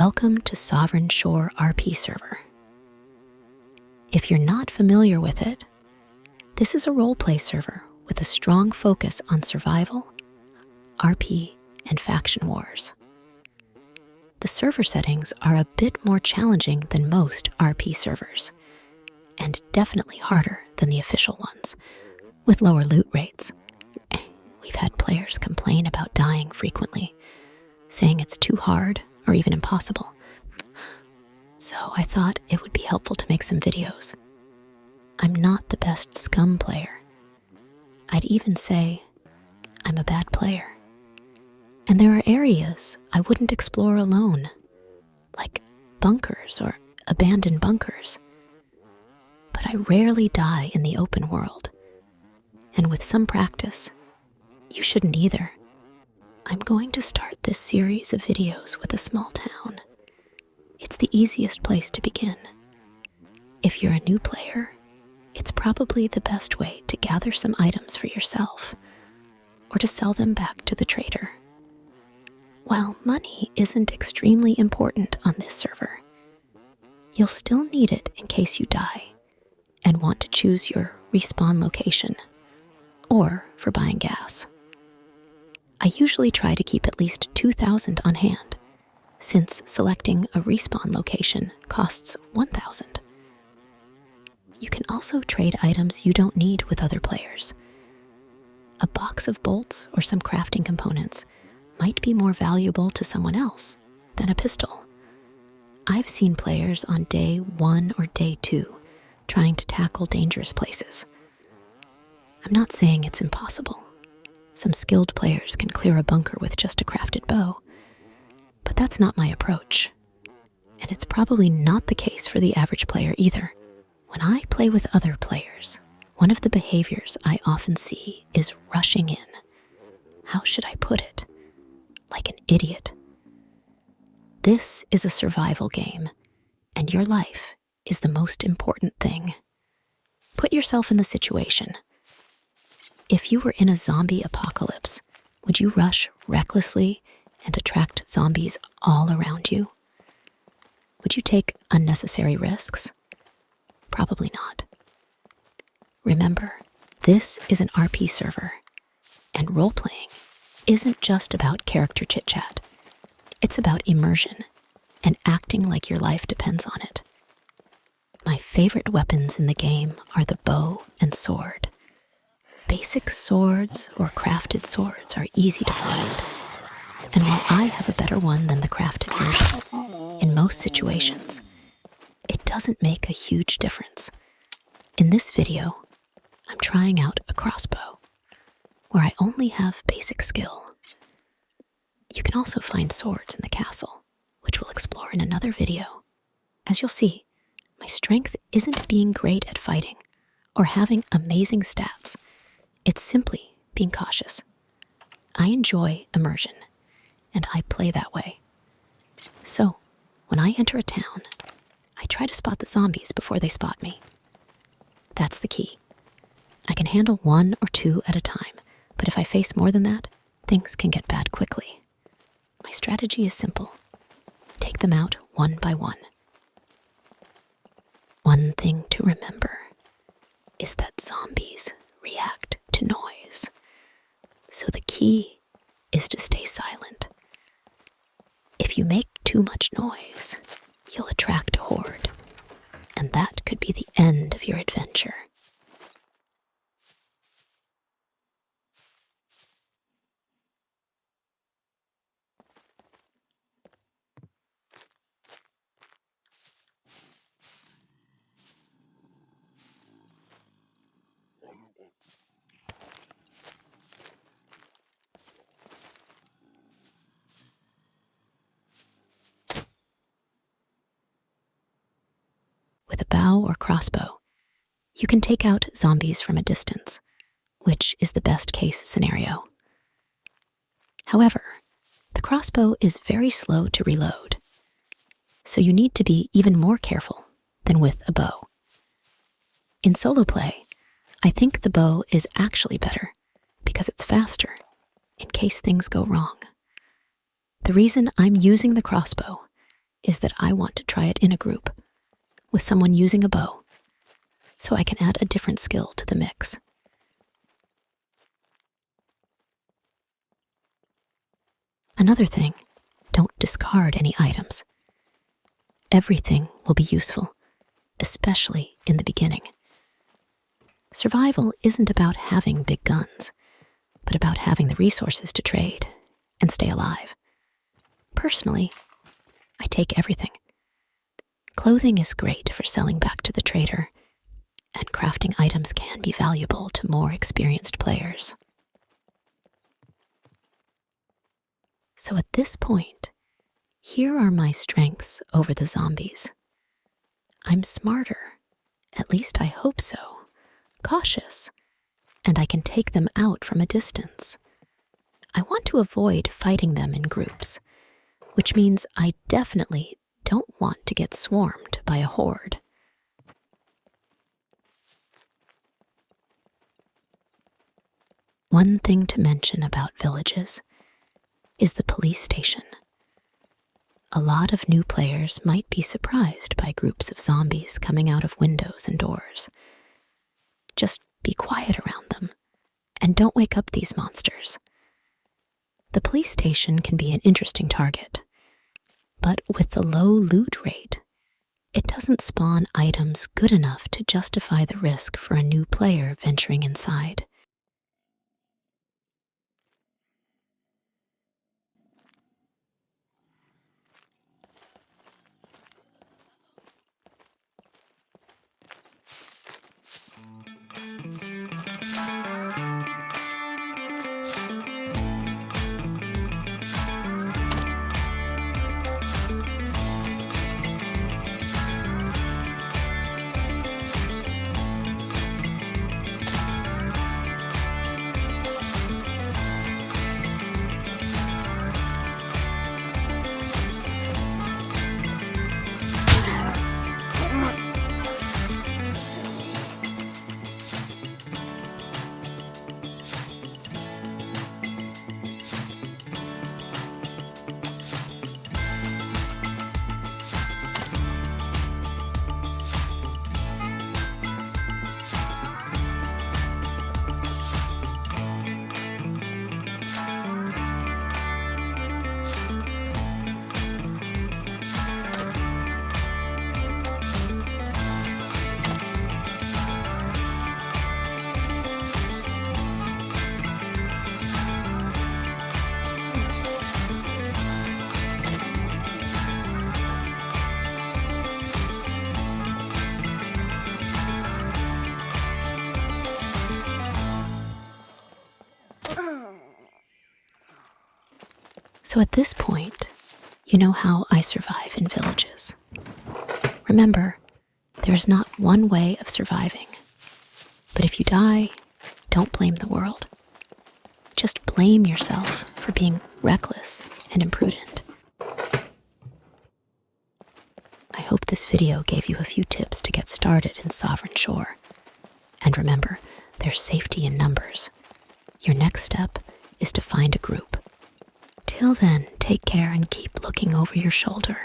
Welcome to Sovereign Shore RP server. If you're not familiar with it, this is a roleplay server with a strong focus on survival, RP, and faction wars. The server settings are a bit more challenging than most RP servers, and definitely harder than the official ones, with lower loot rates. We've had players complain about dying frequently, saying it's too hard or even impossible. So I thought it would be helpful to make some videos. I'm not the best scum player. I'd even say I'm a bad player. And there are areas I wouldn't explore alone, like bunkers or abandoned bunkers. But I rarely die in the open world. And with some practice, you shouldn't either. I'm going to start this series of videos with a small town. It's the easiest place to begin. If you're a new player, it's probably the best way to gather some items for yourself, or to sell them back to the trader. While money isn't extremely important on this server, you'll still need it in case you die and want to choose your respawn location, or for buying gas. I usually try to keep at least 2,000 on hand, since selecting a respawn location costs 1,000. You can also trade items you don't need with other players. A box of bolts or some crafting components might be more valuable to someone else than a pistol. I've seen players on day 1 or day 2 trying to tackle dangerous places. I'm not saying it's impossible. Some skilled players can clear a bunker with just a crafted bow, but that's not my approach. And it's probably not the case for the average player either. When I play with other players, one of the behaviors I often see is rushing in. How should I put it? Like an idiot. This is a survival game, and your life is the most important thing. Put yourself in the situation. If you were in a zombie apocalypse, would you rush recklessly and attract zombies all around you? Would you take unnecessary risks? Probably not. Remember, this is an RP server, and role-playing isn't just about character chit-chat. It's about immersion and acting like your life depends on it. My favorite weapons in the game are the bow and sword. Basic swords or crafted swords are easy to find, and while I have a better one than the crafted version, in most situations, it doesn't make a huge difference. In this video, I'm trying out a crossbow, where I only have basic skill. You can also find swords in the castle, which we'll explore in another video. As you'll see, my strength isn't being great at fighting or having amazing stats. It's simply being cautious. I enjoy immersion, and I play that way. So, when I enter a town, I try to spot the zombies before they spot me. That's the key. I can handle 1 or 2 at a time, but if I face more than that, things can get bad quickly. My strategy is simple. Take them out one by one. One thing to remember is that zombies react to noise. So the key is to stay silent. If you make too much noise, you'll attract a horde, and that could be the end of your adventure. With a bow or crossbow, you can take out zombies from a distance, which is the best case scenario. However, the crossbow is very slow to reload, so you need to be even more careful than with a bow. In solo play, I think the bow is actually better because it's faster in case things go wrong. The reason I'm using the crossbow is that I want to try it in a group, with someone using a bow, so I can add a different skill to the mix. Another thing, don't discard any items. Everything will be useful, especially in the beginning. Survival isn't about having big guns, but about having the resources to trade and stay alive. Personally, I take everything. Clothing is great for selling back to the trader, and crafting items can be valuable to more experienced players. So at this point, here are my strengths over the zombies. I'm smarter, at least I hope so, cautious, and I can take them out from a distance. I want to avoid fighting them in groups, which means I definitely don't want to get swarmed by a horde. One thing to mention about villages is the police station. A lot of new players might be surprised by groups of zombies coming out of windows and doors. Just be quiet around them, and don't wake up these monsters. The police station can be an interesting target, but with the low loot rate, it doesn't spawn items good enough to justify the risk for a new player venturing inside. So at this point, you know how I survive in villages. Remember, there's not one way of surviving. But if you die, don't blame the world. Just blame yourself for being reckless and imprudent. I hope this video gave you a few tips to get started in Sovereign Shore. And remember, there's safety in numbers. Your next step is to find a group. Till then, take care and keep looking over your shoulder.